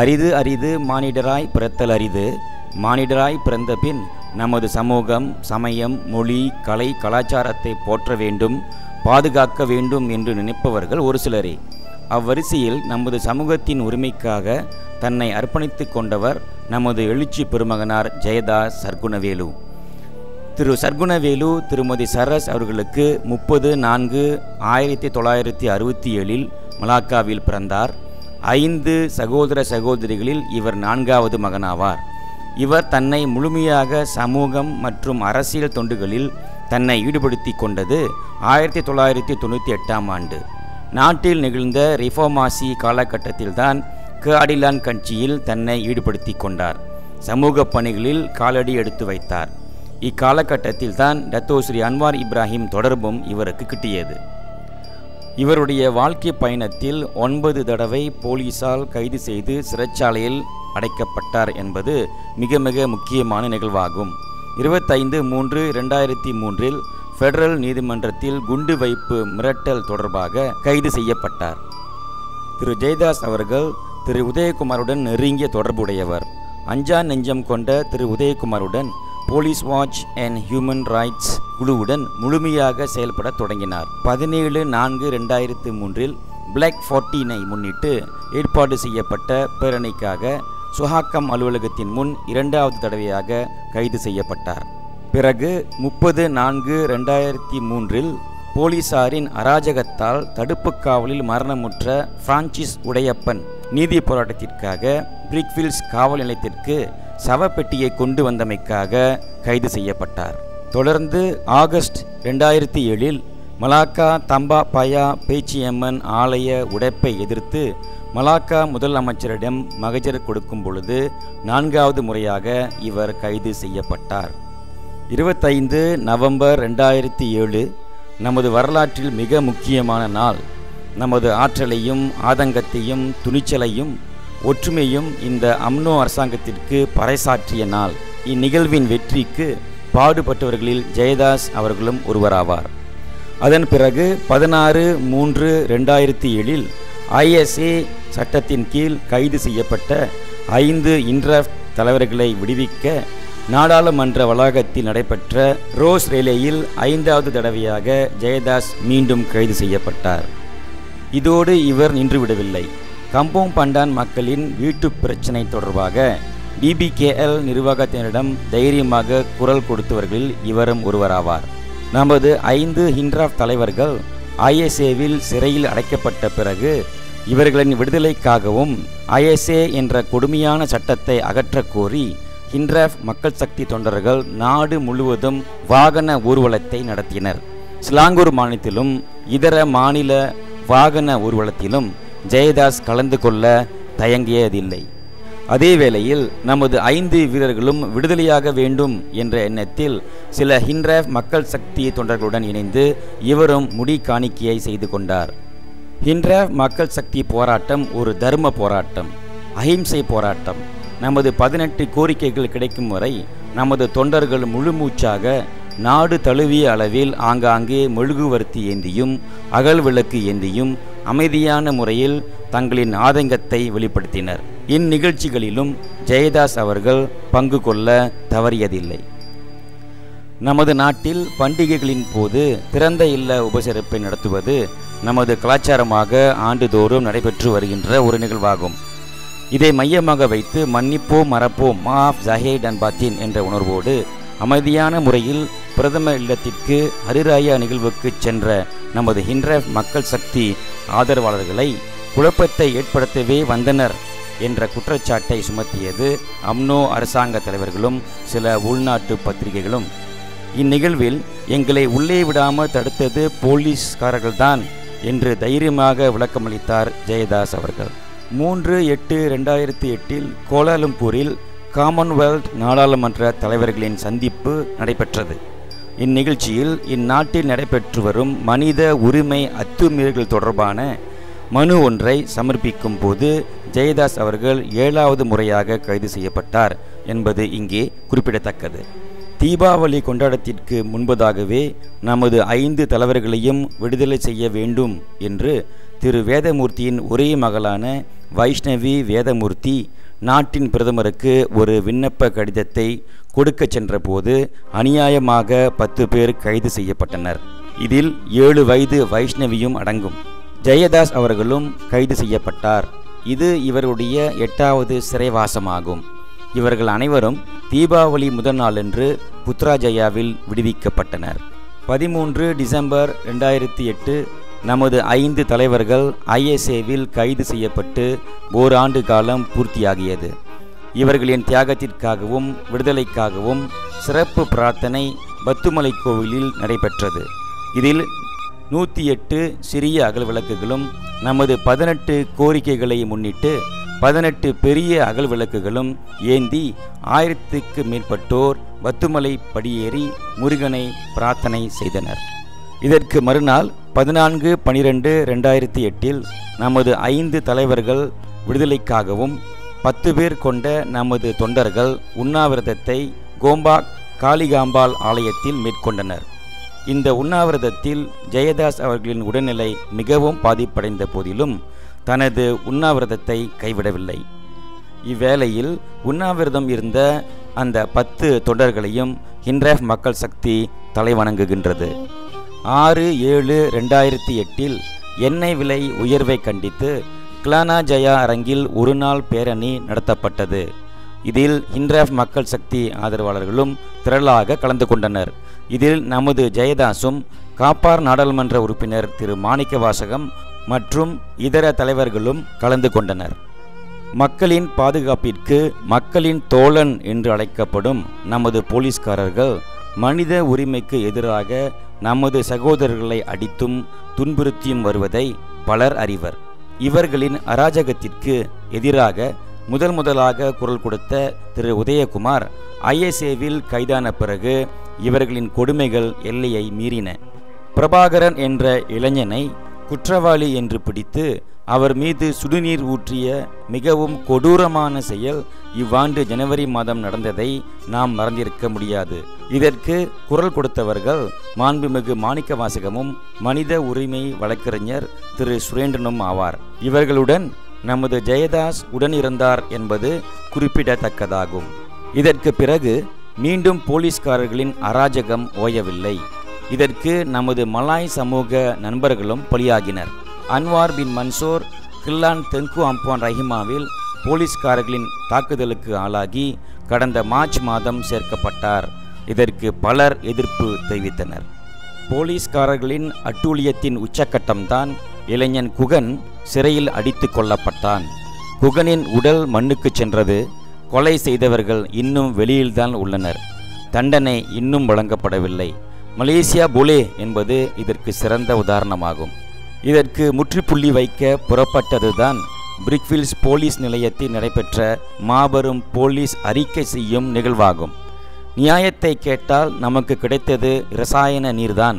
அரிது அரிது மானிடராய் பிறத்தல் அரிது. மானிடராய் பிறந்த பின் நமது சமூகம், சமயம், மொழி, கலை, கலாச்சாரத்தை போற்ற வேண்டும், பாதுகாக்க வேண்டும் என்று நினைப்பவர்கள் ஒரு சிலரே. அவ்வரிசையில் நமது சமூகத்தின் உரிமைக்காக தன்னை அர்ப்பணித்து கொண்டவர் நமது எழுச்சி பெருமகனார் ஜெயதாஸ் சர்க்குணவேலு. திரு சர்க்குணவேலு திருமதி சரஸ் அவர்களுக்கு 30/4/1967 மலாக்காவில் பிறந்தார். 5 சகோதர சகோதரிகளில் இவர் 4வது மகனாவார். இவர் தன்னை முழுமையாக சமூகம் மற்றும் அரசியல் தொண்டுகளில் தன்னை ஈடுபடுத்தி கொண்டது 1998ஆம் ஆண்டு. நாட்டில் நிகழ்ந்த ரிஃபார்மாசி காலகட்டத்தில்தான் கேடிலான் கட்சியில் தன்னை ஈடுபடுத்தி கொண்டார். சமூக பணிகளில் காலடி எடுத்து வைத்தார். இக்காலகட்டத்தில் தான் டத்தோஸ்ரீ அன்வார் இப்ராஹிம் தொடர்பும் இவருக்கு கிட்டியது. இவருடைய வாழ்க்கை பயணத்தில் 9 தடவை போலீசால் கைது செய்து சிறைச்சாலையில் அடைக்கப்பட்டார் என்பது மிக மிக முக்கியமான நிகழ்வாகும். 25/3/2003 ஃபெடரல் நீதிமன்றத்தில் குண்டு வைப்பு மிரட்டல் தொடர்பாக கைது செய்யப்பட்டார். திரு ஜெயதாஸ் அவர்கள் திரு உதயகுமாருடன் நெருங்கிய தொடர்புடையவர். அஞ்சா நெஞ்சம் கொண்ட திரு உதயகுமாருடன் police watch and human rights குழுவுடன் முழுமையாக செயல்பட தொடங்கினார். 17/4/2003 பிளாக் 14ஐ முன்னிட்டு ஏற்பாடு செய்யப்பட்ட பேரணிக்காக சுஹாக்கம் அலுவலகத்தின் முன் 2வது தடவையாக கைது செய்யப்பட்டார். பிறகு 30/4/2003 போலீசாரின் அராஜகத்தால் தடுப்பு காவலில் மரணமுற்ற பிரான்சிஸ் உடையப்பன் நீதி போராட்டத்திற்காக பிரிக்ஃபீல்ட்ஸ் காவல் நிலையத்திற்கு சவப்பெட்டியை கொண்டு வந்தமைக்காக கைது செய்யப்பட்டார். தொடர்ந்து ஆகஸ்ட் 2007 மலாக்கா தம்பா பயா பேச்சியம்மன் ஆலய உடைப்பை எதிர்த்து மலாக்கா முதலமைச்சரிடம் மகஜர் கொடுக்கும் பொழுது 4வது முறையாக இவர் கைது செய்யப்பட்டார். 25 நவம்பர் 2007 நமது வரலாற்றில் மிக முக்கியமான நாள். நமது ஆற்றலையும் ஆதங்கத்தையும் துணிச்சலையும் ஒற்றுமையும் இந்த அம்னோ அரசாங்கத்திற்கு பறைசாற்றிய நாள். இந்நிகழ்வின் வெற்றிக்கு பாடுபட்டவர்களில் ஜெயதாஸ் அவர்களும் ஒருவராவார். அதன் பிறகு 16/3/2007 ISA சட்டத்தின் கீழ் கைது செய்யப்பட்ட 5 இன்ட்ராஃப்ட் தலைவர்களை விடுவிக்க நாடாளுமன்ற வளாகத்தில் நடைபெற்ற ரோஸ் ரேலேயில் 5வது தடவையாக ஜெயதாஸ் மீண்டும் கைது செய்யப்பட்டார். இதோடு இவர் நின்றுவிடவில்லை. கம்போங் பண்டான் மக்களின் வீட்டு பிரச்சினை தொடர்பாக DBKL நிர்வாகத்தினரிடம் தைரியமாக குரல் கொடுத்தவர்களில் இவரும் ஒருவராவார். நமது 5 ஹிண்ட்ராஃப்ட் தலைவர்கள் ISAவில் சிறையில் அடைக்கப்பட்ட பிறகு இவர்களின் விடுதலைக்காகவும் ISA என்ற கொடுமையான சட்டத்தை அகற்றக் கோரி ஹிண்ட்ராஃப்ட் மக்கள் சக்தி தொண்டர்கள் நாடு முழுவதும் வாகன ஊர்வலத்தை நடத்தினர். சிலாங்கூர் மாநிலத்திலும் இதர மாநில வாகன ஊர்வலத்திலும் ஜெயதாஸ் கலந்து கொள்ள தயங்கியதில்லை. அதே வேளையில் நமது 5 வீரர்களும் விடுதலையாக வேண்டும் என்ற எண்ணத்தில் சில ஹிண்ட்ராஃப்ட் மக்கள் சக்தி தொண்டர்களுடன் இணைந்து இவரும் முடி காணிக்கையை செய்து கொண்டார். ஹிண்ட்ராஃப்ட் மக்கள் சக்தி போராட்டம் ஒரு தர்ம போராட்டம், அஹிம்சை போராட்டம். நமது 18 கோரிக்கைகள் கிடைக்கும் வரை நமது தொண்டர்கள் முழுமூச்சாக நாடு தழுவிய அளவில் ஆங்காங்கே மெழுகுவர்த்தி ஏந்தியும் அகல் விளக்கு ஏந்தியும் அமைதியான முறையில் தங்களின் ஆதங்கத்தை வெளிப்படுத்தினர். இந்நிகழ்ச்சிகளிலும் ஜெயதாஸ் அவர்கள் பங்கு கொள்ள தவறியதில்லை. நமது நாட்டில் பண்டிகைகளின் போது திறந்த இல்ல உபசரிப்பை நடத்துவது நமது கலாச்சாரமாக ஆண்டுதோறும் நடைபெற்று வருகின்ற ஒரு நிகழ்வாகும். இதை மையமாக வைத்து மன்னிப்போம் மறப்போம் மாஃப் ஜஹேட் அண்ட் பாத்தின் என்ற உணர்வோடு அமைதியான முறையில் பிரதம இல்லத்திற்கு ஹரிராயா நிகழ்வுக்கு சென்ற நமது ஹிண்ட்ராஃப்ட் மக்கள் சக்தி ஆதரவாளர்களை குழப்பத்தை ஏற்படுத்தவே வந்தனர் என்ற குற்றச்சாட்டை சுமத்தியது அம்னோ அரசாங்க தலைவர்களும் சில உள்நாட்டு பத்திரிகைகளும். இந்நிகழ்வில் எங்களை உள்ளே விடாமல் தடுத்தது போலீஸ்காரர்கள்தான் என்று தைரியமாக விளக்கமளித்தார் ஜெயதாஸ் அவர்கள். 3/8/2008 கோலாலம்பூரில் காமன்வெல்த் நாடாளுமன்ற தலைவர்களின் சந்திப்பு நடைபெற்றது. இந்நிகழ்ச்சியில் இந்நாட்டில் நடைபெற்று வரும் மனித உரிமை அத்துமீறல்கள் தொடர்பான மனு ஒன்றை சமர்ப்பிக்கும் போது ஜெயதாஸ் அவர்கள் 7வது முறையாக கைது செய்யப்பட்டார் என்பது இங்கே குறிப்பிடத்தக்கது. தீபாவளி கொண்டாட்டத்திற்கு முன்பதாகவே நமது 5 தலைவர்களையும் விடுதலை செய்ய வேண்டும் என்று திரு வேதமூர்த்தியின் ஒரே மகளான வைஷ்ணவி வேதமூர்த்தி நாட்டின் பிரதமருக்கு ஒரு விண்ணப்ப கடிதத்தை கொடுக்க சென்றபோது அநியாயமாக 10 பேர் கைது செய்யப்பட்டனர். இதில் 7 வயது வைஷ்ணவியும் அடங்கும். ஜெயதாஸ் அவர்களும் கைது செய்யப்பட்டார். இது இவருடைய 8வது சிறைவாசமாகும். இவர்கள் அனைவரும் தீபாவளி முதல் நாளன்று புத்ராஜயாவில் விடுவிக்கப்பட்டனர். 13 டிசம்பர் 2008 நமது 5 தலைவர்கள் ISAவில் கைது செய்யப்பட்டு ஓராண்டு காலம் பூர்த்தியாகியது. இவர்களின் தியாகத்திற்காகவும் விடுதலைக்காகவும் சிறப்பு பிரார்த்தனை பத்துமலை கோவிலில் நடைபெற்றது. இதில் 108 சிறிய அகல் விளக்குகளும் நமது 18 கோரிக்கைகளை முன்னிட்டு 18 பெரிய அகல் விளக்குகளும் ஏந்தி 1000க்கு மேற்பட்டோர் பத்துமலை படியேறி முருகனை பிரார்த்தனை செய்தனர். இதற்கு மறுநாள் 14/12/2008 நமது 5 தலைவர்கள் விடுதலைக்காகவும் 10 பேர் கொண்ட நமது தொண்டர்கள் உண்ணாவிரதத்தை கோம்பாக் காளிகாம்பாள் ஆலயத்தில் மேற்கொண்டனர். இந்த உண்ணாவிரதத்தில் ஜெயதாஸ் அவர்களின் உடல்நிலை மிகவும் பாதிப்படைந்த போதிலும் தனது உண்ணாவிரதத்தை கைவிடவில்லை. இவ்வேளையில் உண்ணாவிரதம் இருந்த அந்த 10 தொண்டர்களையும் ஹிண்ட்ராஃப் மக்கள் சக்தி தலைவணங்குகின்றது. 6/7/2008 எண்ணெய் விலை உயர்வை கண்டித்து கிளானா ஜயா அரங்கில் ஒரு நாள் பேரணி நடத்தப்பட்டது. இதில் ஹிண்ட்ராஃப் மக்கள் சக்தி ஆதரவாளர்களும் திரளாக கலந்து கொண்டனர். இதில் நமது ஜெயதாசும் காப்பார் நாடாளுமன்ற உறுப்பினர் திரு மாணிக்கவாசகம் மற்றும் இதர தலைவர்களும் கலந்து கொண்டனர். மக்களின் பாதுகாப்பிற்கு மக்களின் தோழன் என்று அழைக்கப்படும் நமது போலீஸ்காரர்கள் மனித உரிமைக்கு எதிராக நமது சகோதரர்களை அடித்தும் துன்புறுத்தியும் வருவதை பலர் அறிவர். இவர்களின் அராஜகத்திற்கு எதிராக முதலாக குரல் கொடுத்த திரு உதயகுமார் ISAவில் கைதான பிறகு இவர்களின் கொடுமைகள் எல்லையை மீறின. பிரபாகரன் என்ற இளைஞனை குற்றவாளி என்று பிடித்து அவர் மீது சுடுநீர் ஊற்றிய மிகவும் கொடூரமான செயல் இவ்வாண்டு ஜனவரி மாதம் நடந்ததை நாம் மறந்திருக்க முடியாது. இதற்கு குரல் கொடுத்தவர்கள் மாண்புமிகு மாணிக்கவாசகமும் மனித உரிமை வழக்கறிஞர் திரு சுரேந்திரனும் ஆவார். இவர்களுடன் நமது ஜெயதாஸ் உடனிருந்தார் என்பது குறிப்பிடத்தக்கதாகும். இதற்கு பிறகு மீண்டும் போலீஸ்காரர்களின் அராஜகம் ஓயவில்லை. இதற்கு நமது மலாய் சமூக நண்பர்களும் பலியாகினர். அன்வார் பின் மன்சூர் கில்லான் தென்கு அம்பான் ரஹிமாவில் போலீஸ்காரர்களின் தாக்குதலுக்கு ஆளாகி கடந்த மார்ச் மாதம் சேர்க்கப்பட்டார். இதற்கு பலர் எதிர்ப்பு தெரிவித்தனர். போலீஸ்காரர்களின் அட்டூழியத்தின் உச்சக்கட்டம்தான் இளைஞன் குகன் சிறையில் அடித்து கொல்லப்பட்டான். குகனின் உடல் மண்ணுக்கு சென்றது. கொலை செய்தவர்கள் இன்னும் வெளியில்தான் உள்ளனர். தண்டனை இன்னும் வழங்கப்படவில்லை. மலேசியா புலே என்பது இதற்கு சிறந்த உதாரணமாகும். இதற்கு முற்றுப்புள்ளி வைக்க புறப்பட்டதுதான் பிரிக்ஃபீல்ட்ஸ் போலீஸ் நிலையத்தில் நடைபெற்ற மாபெரும் போலீஸ் அறிக்கை செய்யும் நிகழ்வாகும். நியாயத்தை கேட்டால் நமக்கு கிடைத்தது இரசாயன நீர்தான்.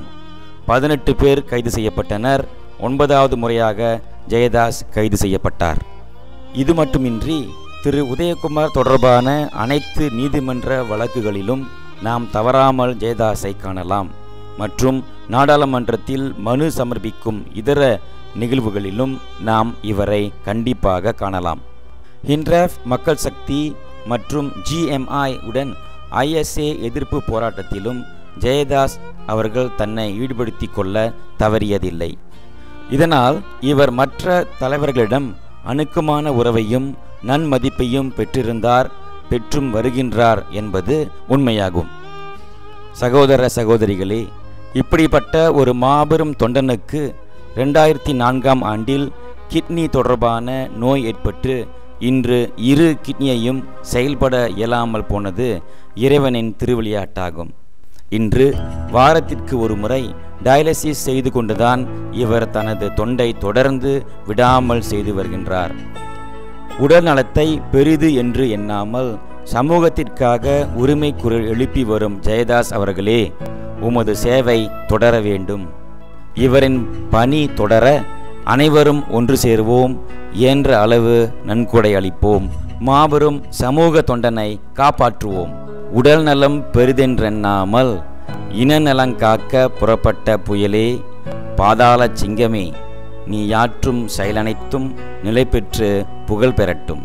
18 பேர் கைது செய்யப்பட்டனர். 9வது முறையாக ஜெயதாஸ் கைது செய்யப்பட்டார். இது மட்டுமின்றி திரு உதயகுமார் தொடர்பான அனைத்து நீதிமன்ற வழக்குகளிலும் நாம் தவறாமல் ஜெயதாஸை காணலாம். மற்றும் நாடாளுமன்றத்தில் மனு சமர்ப்பிக்கும் இதர நிகழ்வுகளிலும் நாம் இவரை கண்டிப்பாக காணலாம். ஹிண்ட்ராஃப் மக்கள் சக்தி மற்றும் GMI உடன் ISA எதிர்ப்பு போராட்டத்திலும் ஜெயதாஸ் அவர்கள் தன்னை ஈடுபடுத்தி கொள்ள தவறியதில்லை. இதனால் இவர் மற்ற தலைவர்களிடம் அணுக்கமான உறவையும் நன்மதிப்பையும் பெற்றும் வருகின்றார் என்பது உண்மையாகும். சகோதர சகோதரிகளே, இப்படிப்பட்ட ஒரு மாபெரும் தொண்டனுக்கு 2004ஆம் ஆண்டில் கிட்னி தொடர்பான நோய் ஏற்பட்டு இன்று 2 கிட்னியையும் செயல்பட இயலாமல் போனது இறைவனின் திருவிளையாட்டாகும். இன்று வாரத்திற்கு ஒரு முறை டயாலிசிஸ் செய்து கொண்டுதான் இவர் தனது தொண்டை தொடர்ந்து விடாமல் செய்து வருகின்றார். உடல் நலத்தை பெரிது என்று எண்ணாமல் சமூகத்திற்காக உரிமை குரல் எழுப்பி வரும் ஜெயதாஸ் அவர்களே, உமது சேவை தொடர வேண்டும். இவரின் பணி தொடர அனைவரும் ஒன்று சேருவோம். இயன்ற அளவு நன்கொடை அளிப்போம். மாபெரும் சமூக தொண்டனை காப்பாற்றுவோம். உடல் நலம் பெரிதென்றெண்ணாமல் இனநலங்காக்க புறப்பட்ட புயலே, பாதாள சிங்கமே, நீ யாற்றும் செயலனைத்தும் நிலை பெற்று புகழ் பெறட்டும்.